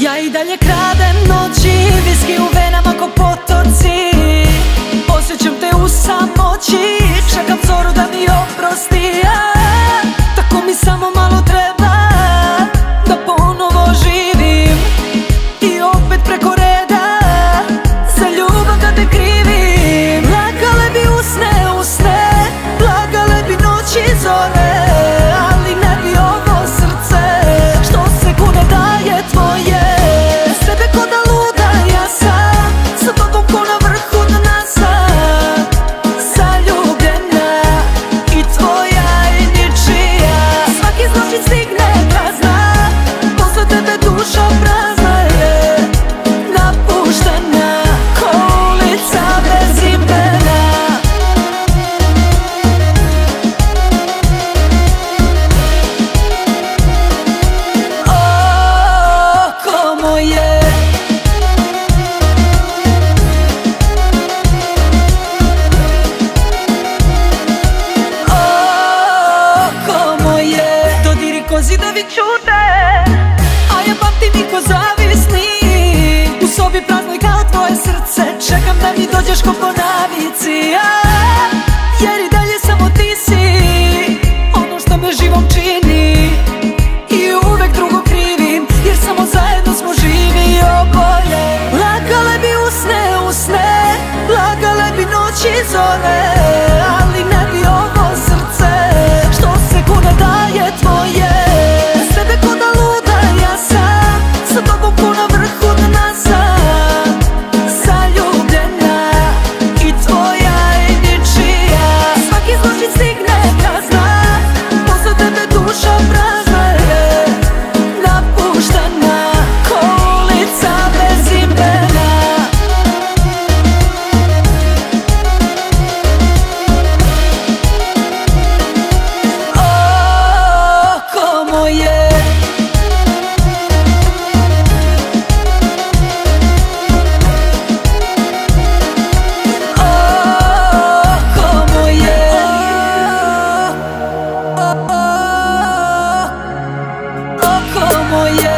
Ja i dalje kradem noći, viski u venama ko potoci. Osjećam te u samoći, čekam zoru da mi oprosti. Tako mi samo malo treba da ponovo živim. I opet preko reda za ljubav da te krivim. Lagale bi usne, lagale bi noći zore, ali ne bi ovo srce što se kune daje tvoje. Bez tebe ko da luda ja sam, sa tobom ko na vrhu dna sam. Zaljubljena i tvoja i ničija. Svaki zločin stigne kazna, posle tebe duša prazna je. Napuštena ko ulica bez imena. Oko moje, oko moje. Dodiri ko zidovi ćute, a ja pamtim i ko zavisni. U sobi praznoj kao tvoje srce, čekam da mi dođeš ko po navici. Jer i dalje samo ti si ono što me živom čini. I uvek drugo krivim, jer samo zajedno smo živi oboje. Lagale bi usne, lagale bi noći zore, ali ne bi ovo srce što se kune daje tvoje. Bez tebe ko da luda ja sam, sa tobom ko na vrhu dna sam. Zaljubljena i tvoja i ničija. Svaki zločin stigne kazna, posle tebe duša prazna je. Napuštena ko ulica bez imena. Oko moje, oko moje, oko moje.